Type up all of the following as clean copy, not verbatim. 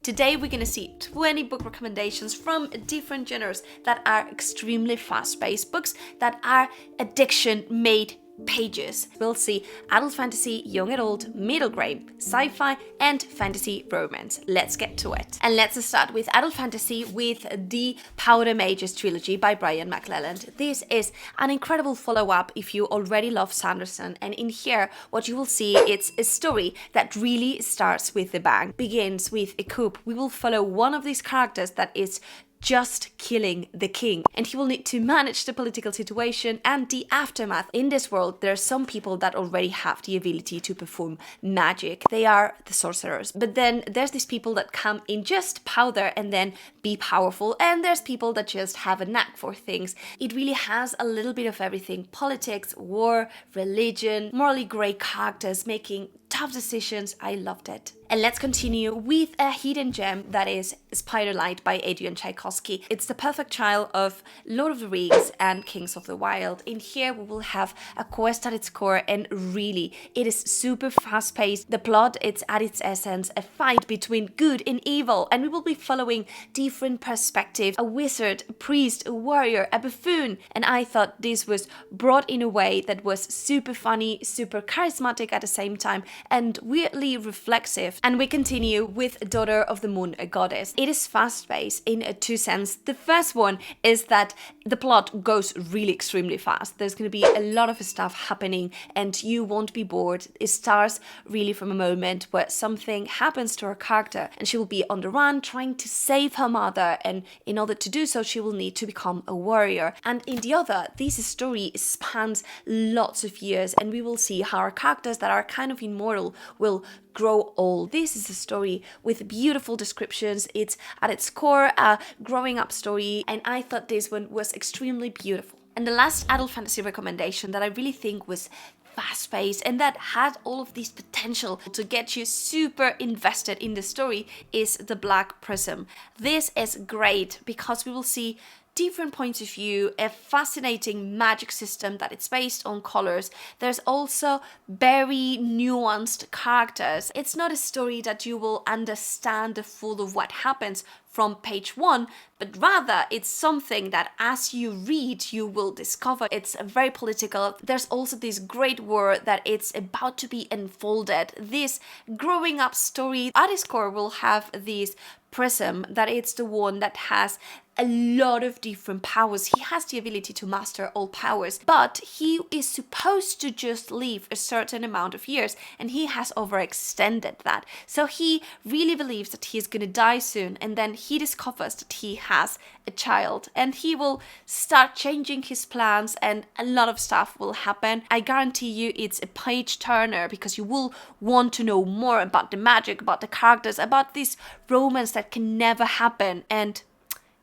Today we're going to see 20 book recommendations from different genres that are extremely fast-paced books that are addiction-made pages. We'll see adult fantasy, young adult, middle grade, sci-fi, and fantasy romance. Let's get to it. And let's start with adult fantasy with the Powder Mages trilogy by Brian McClelland. This is an incredible follow-up if you already love Sanderson, and in here what you will see it's a story that really starts with a bang. Begins with a coup. We will follow one of these characters that is just killing the king, and he will need to manage the political situation and the aftermath. In this world, there are some people that already have the ability to perform magic. They are the sorcerers. But then there's these people that come in just powder and then be powerful, and there's people that just have a knack for things. It really has a little bit of everything: politics, war, religion, morally grey characters making tough decisions. I loved it. And let's continue with a hidden gem that is Spiderlight by Adrian Tchaikovsky. It's the perfect child of Lord of the Rings and Kings of the Wild. In here we will have a quest at its core, and really it is super fast-paced. The plot, it's at its essence a fight between good and evil, and we will be following different perspectives: a wizard, a priest, a warrior, a buffoon. And I thought this was brought in a way that was super funny, super charismatic at the same time, and weirdly reflexive. And we continue with Daughter of the Moon, a Goddess. It is fast-paced in two senses. The first one is that the plot goes really extremely fast. There's going to be a lot of stuff happening and you won't be bored. It starts really from a moment where something happens to her character and she will be on the run trying to save her mother, and in order to do so she will need to become a warrior. And in the other, this story spans lots of years, and we will see how our characters that are kind of immortal will grow old. This is a story with beautiful descriptions. It's at its core a growing up story, and I thought this one was extremely beautiful. And the last adult fantasy recommendation that I really think was fast-paced and that had all of this potential to get you super invested in the story is The Black Prism. This is great because we will see different points of view, a fascinating magic system that it's based on colors. There's also very nuanced characters. It's not a story that you will understand the full of what happens from page one, but rather it's something that as you read you will discover. It's very political. There's also this great war that it's about to be unfolded. This growing up story at its core will have this prism that it's the one that has a lot of different powers. He has the ability to master all powers, but he is supposed to just live a certain amount of years, and he has overextended that. So he really believes that he's gonna die soon, and then he discovers that he has a child, and he will start changing his plans, and a lot of stuff will happen. I guarantee you it's a page turner because you will want to know more about the magic, about the characters, about this romance that can never happen, and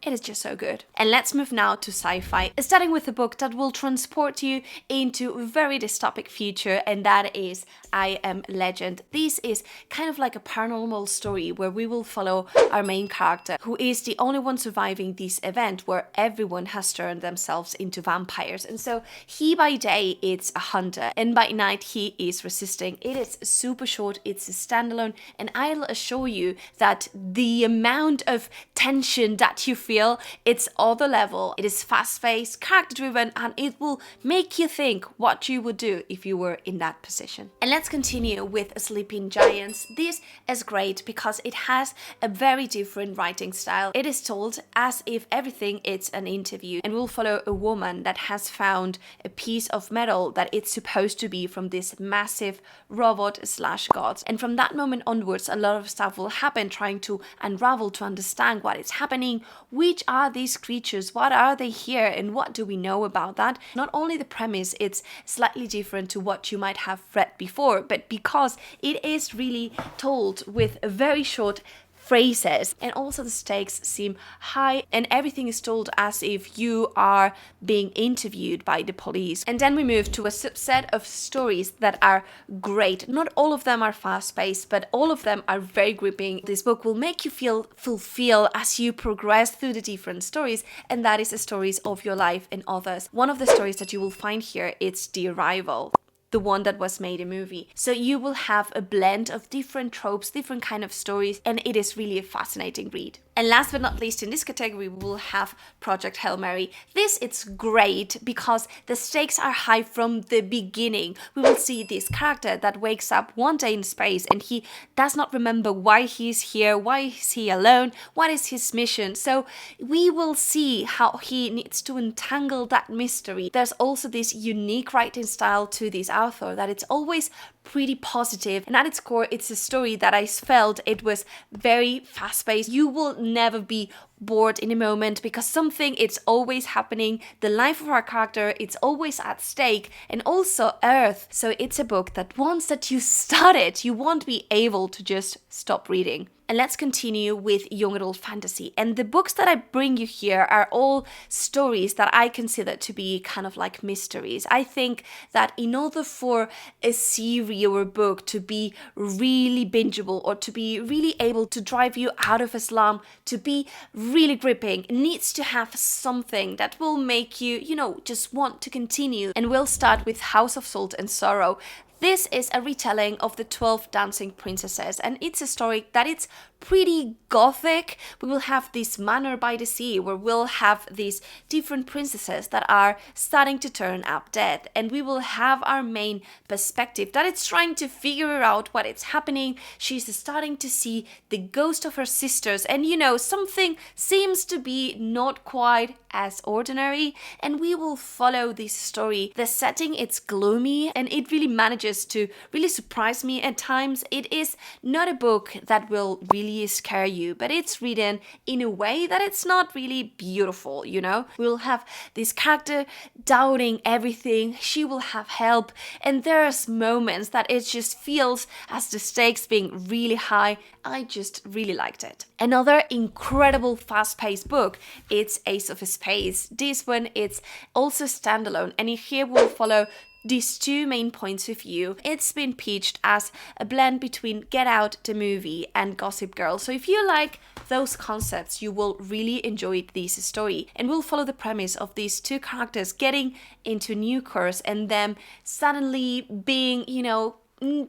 it is just so good. And let's move now to sci-fi, starting with a book that will transport you into a very dystopic future, and that is I Am Legend. This is kind of like a paranormal story where we will follow our main character, who is the only one surviving this event where everyone has turned themselves into vampires. And so he by day is a hunter, and by night he is resisting. It is super short, it's a standalone, and I'll assure you that the amount of tension that you feel, it's other level. It is fast-paced, character-driven, and it will make you think what you would do if you were in that position. And let's continue with Sleeping Giants. This is great because it has a very different writing style. It is told as if everything is an interview, and we'll follow a woman that has found a piece of metal that it's supposed to be from this massive robot/god. And from that moment onwards, a lot of stuff will happen trying to unravel, to understand what is happening. Which are these creatures? What are they here? And what do we know about that? Not only the premise, it's slightly different to what you might have read before, but because it is really told with a very short phrases, and also the stakes seem high, and everything is told as if you are being interviewed by the police. And then we move to a subset of stories that are great. Not all of them are fast-paced, but all of them are very gripping. This book will make you feel fulfilled as you progress through the different stories, and that is the stories of your life and others. One of the stories that you will find here, it's The Arrival. the one that was made a movie. So you will have a blend of different tropes, different kind of stories, and it is really a fascinating read. And last but not least in this category, we will have Project Hail Mary. This, it's great because the stakes are high from the beginning. We will see this character that wakes up one day in space and he does not remember why he's here, why is he alone, what is his mission. So we will see how he needs to untangle that mystery. There's also this unique writing style to this author that it's always pretty positive, and at its core it's a story that I felt it was very fast-paced. You will never be bored in a moment because something, it's always happening. The life of our character, it's always at stake, and also Earth. So it's a book that once that you start it, you won't be able to just stop reading. And let's continue with young adult fantasy. And the books that I bring you here are all stories that I consider to be kind of like mysteries. I think that in order for a series or a book to be really bingeable or to be really able to drive you out of a slump, to be really gripping, it needs to have something that will make you, just want to continue. And we'll start with House of Salt and Sorrow. This is a retelling of the 12 Dancing Princesses, and it's a story that it's pretty gothic. We will have this manor by the sea where we'll have these different princesses that are starting to turn up dead, and we will have our main perspective that it's trying to figure out what is happening. She's starting to see the ghost of her sisters, and something seems to be not quite as ordinary, and we will follow this story. The setting, it's gloomy, and it really manages to really surprise me at times. It is not a book that will really scare you, but it's written in a way that it's not really beautiful, We'll have this character doubting everything. She will have help, and there's moments that it just feels as the stakes being really high. I just really liked it. Another incredible fast-paced book, it's Ace of Spades. This one, it's also standalone, and here we'll follow these two main points of view. It's been pitched as a blend between Get Out, the movie, and Gossip Girl. So if you like those concepts, you will really enjoy this story. And we'll follow the premise of these two characters getting into a new course and them suddenly being,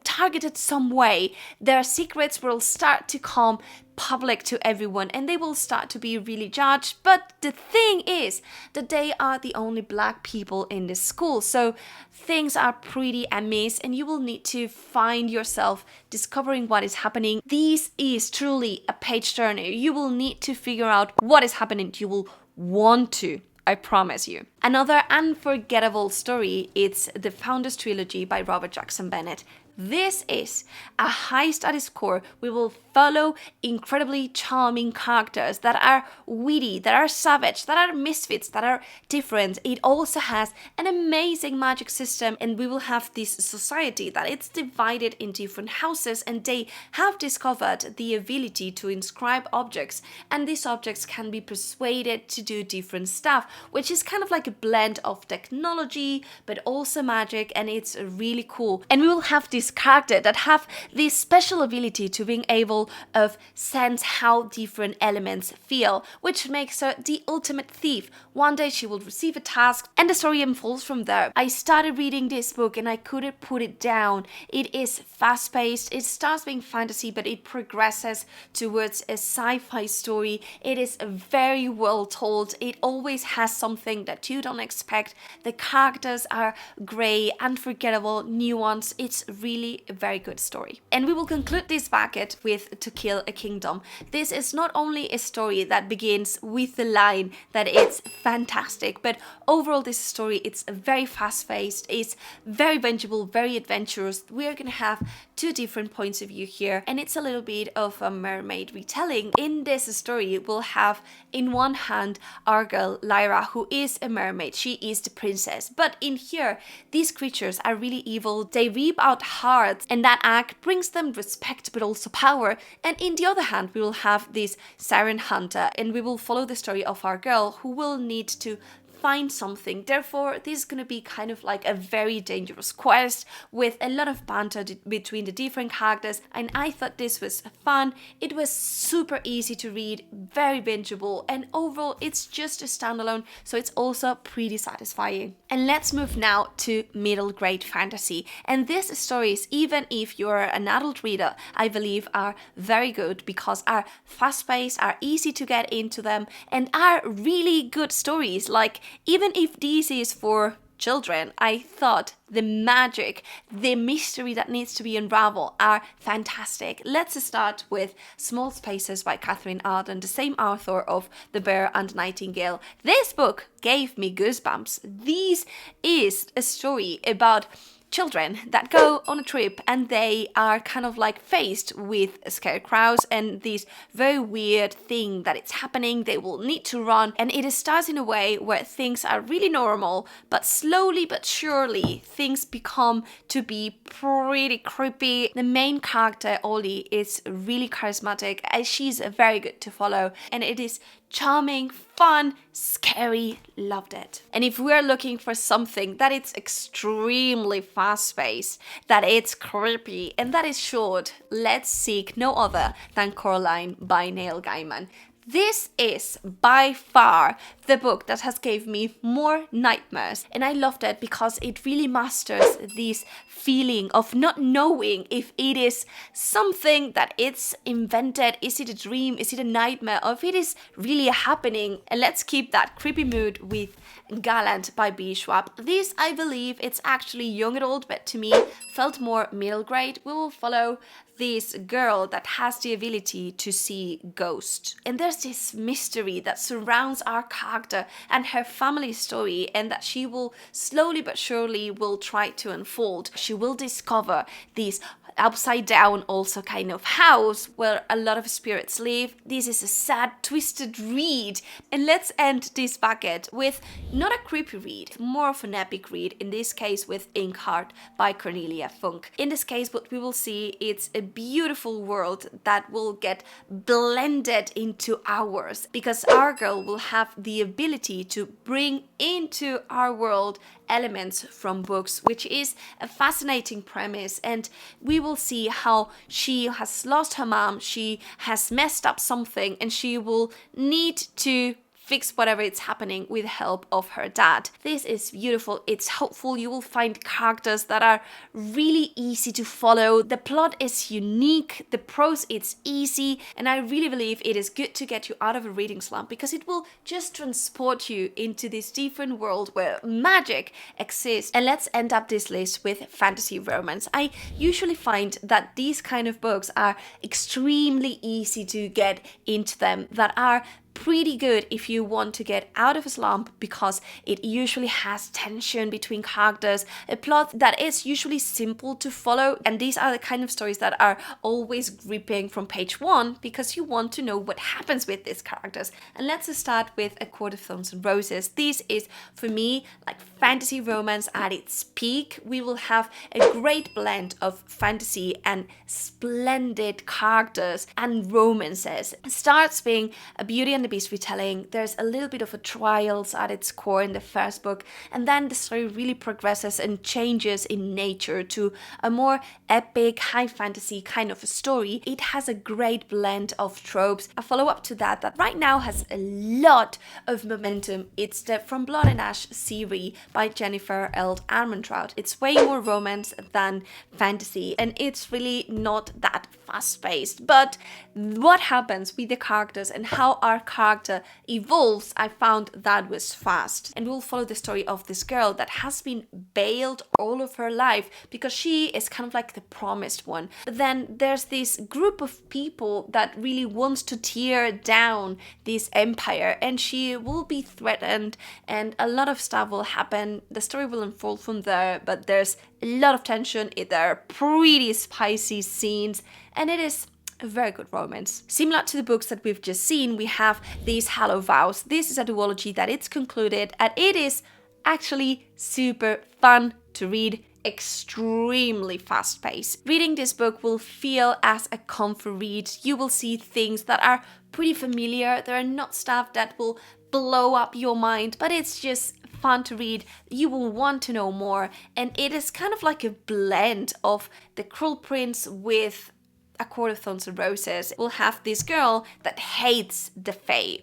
targeted some way. Their secrets will start to come public to everyone and they will start to be really judged. But the thing is that they are the only black people in the school, so things are pretty amiss and you will need to find yourself discovering what is happening. This is truly a page turner. You will need to figure out what is happening. You will want to, I promise you. Another unforgettable story, it's the Founders Trilogy by Robert Jackson Bennett. This is a heist at its core. We will follow incredibly charming characters that are witty, that are savage, that are misfits, that are different. It also has an amazing magic system, and we will have this society that it's divided in different houses, and they have discovered the ability to inscribe objects, and these objects can be persuaded to do different stuff, which is kind of like a blend of technology but also magic, and it's really cool. And we will have this character that have this special ability to being able of sense how different elements feel, which makes her the ultimate thief. One day she will receive a task and the story unfolds from there. I started reading this book and I couldn't put it down. It is fast-paced, it starts being fantasy but it progresses towards a sci-fi story. It is very well told. It always has something that you don't expect. The characters are grey, unforgettable, nuanced. It's really a very good story. And we will conclude this bucket with To Kill a Kingdom. This is not only a story that begins with the line that it's fantastic, but overall this story, it's very fast-paced, it's very bingeable, very adventurous. We're gonna have two different points of view here, and it's a little bit of a mermaid retelling. In this story, we'll have in one hand our girl Lyra, who is a mermaid. She is the princess. But in here, these creatures are really evil. They reap out hearts, and that act brings them respect but also power. And in the other hand, we will have this siren hunter, and we will follow the story of our girl who will need to find something. Therefore, this is going to be kind of like a very dangerous quest with a lot of banter between the different characters, and I thought this was fun. It was super easy to read, very bingeable, and overall it's just a standalone, so it's also pretty satisfying. And let's move now to middle grade fantasy. And these stories, even if you're an adult reader, I believe are very good because are fast-paced, are easy to get into them, and are really good stories. Like, even if this is for children, I thought the magic, the mystery that needs to be unraveled are fantastic. Let's start with Small Spaces by Catherine Arden, the same author of The Bear and the Nightingale. This book gave me goosebumps. This is a story about children that go on a trip and they are kind of like faced with scarecrows and this very weird thing that it's happening. They will need to run, and it starts in a way where things are really normal, but slowly but surely things become to be pretty creepy. The main character, Ollie, is really charismatic and she's very good to follow, and it is charming, fun, scary, loved it. And if we're looking for something that it's extremely fast-paced, that it's creepy, and that is short, let's seek no other than Coraline by Neil Gaiman. This is by far the book that has gave me more nightmares, and I loved it because it really masters this feeling of not knowing if it is something that it's invented, is it a dream, is it a nightmare, or if it is really happening. And let's keep that creepy mood with Gallant by B. Schwab. This, I believe, it's actually young adult, but to me felt more middle grade. We will follow this girl that has the ability to see ghosts, and there's this mystery that surrounds our character and her family story, and that she will slowly but surely will try to unfold. She will discover this upside down also kind of house where a lot of spirits live. This is a sad, twisted read, and let's end this bucket with not a creepy read, more of an epic read, in this case with Inkheart by Cornelia Funk. In this case, what we will see, it's a beautiful world that will get blended into ours, because our girl will have the ability to bring into our world elements from books, which is a fascinating premise. And we will see how she has lost her mom, she has messed up something, and she will need to fix whatever is happening with the help of her dad. This is beautiful, it's hopeful, you will find characters that are really easy to follow, the plot is unique, the prose is easy, and I really believe it is good to get you out of a reading slump, because it will just transport you into this different world where magic exists. And let's end up this list with fantasy romance. I usually find that these kind of books are extremely easy to get into them, that are pretty good if you want to get out of a slump, because it usually has tension between characters, a plot that is usually simple to follow, and these are the kind of stories that are always gripping from page one because you want to know what happens with these characters. And let's start with A Court of Thorns and Roses. This is, for me, like fantasy romance at its peak. We will have a great blend of fantasy and splendid characters and romances. It starts being a Beauty and the Beast retelling. There's a little bit of a trials at its core in the first book, and then the story really progresses and changes in nature to a more epic, high fantasy kind of a story. It has a great blend of tropes. A follow-up to that right now has a lot of momentum. It's the From Blood and Ash series by Jennifer L. Armentrout. It's way more romance than fantasy, and it's really not that fast-paced. But what happens with the characters and how our character evolves, I found that was fast. And we'll follow the story of this girl that has been bailed all of her life because she is kind of like the promised one. But then there's this group of people that really wants to tear down this empire, and she will be threatened, and a lot of stuff will happen. The story will unfold from there, but there's a lot of tension. There are pretty spicy scenes, and it is a very good romance. Similar to the books that we've just seen, we have these Hallow Vows. This is a duology that it's concluded, and it is actually super fun to read, extremely fast-paced. Reading this book will feel as a comfort read. You will see things that are pretty familiar. There are not stuff that will blow up your mind, but it's just fun to read. You will want to know more, and it is kind of like a blend of The Cruel Prince with A Court of Thorns and Roses. We'll have this girl that hates the Fae,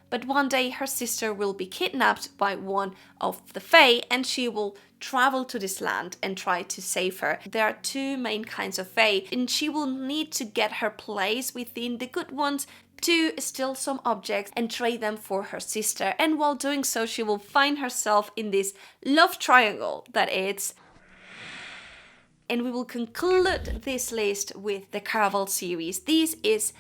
but one day her sister will be kidnapped by one of the Fae, and she will travel to this land and try to save her. There are two main kinds of Fae, and she will need to get her place within the good ones to steal some objects and trade them for her sister. And while doing so, she will find herself in this love triangle that is. And we will conclude this list with the Caraval series. This is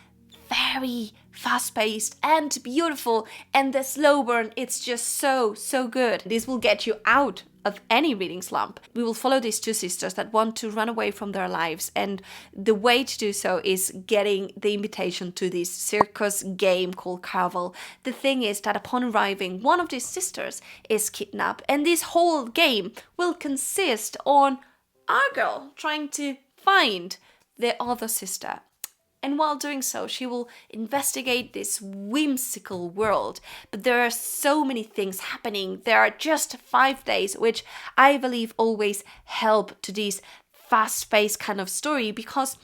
very fast-paced and beautiful, and the slow burn, it's just so good. This will get you out of any reading slump. We will follow these two sisters that want to run away from their lives, and the way to do so is getting the invitation to this circus game called Caraval. The thing is that upon arriving, one of these sisters is kidnapped, and this whole game will consist on our girl trying to find the other sister. And while doing so, she will investigate this whimsical world. But there are so many things happening. There are just 5 days, which I believe always help to this fast-paced kind of story, because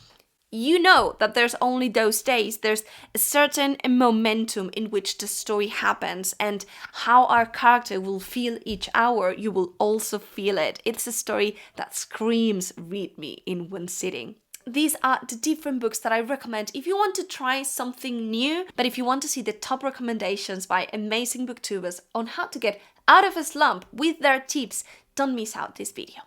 you know that there's only those days. There's a certain momentum in which the story happens, and how our character will feel each hour, you will also feel it. It's a story that screams read me in one sitting. These are the different books that I recommend if you want to try something new, but if you want to see the top recommendations by amazing booktubers on how to get out of a slump with their tips, don't miss out this video.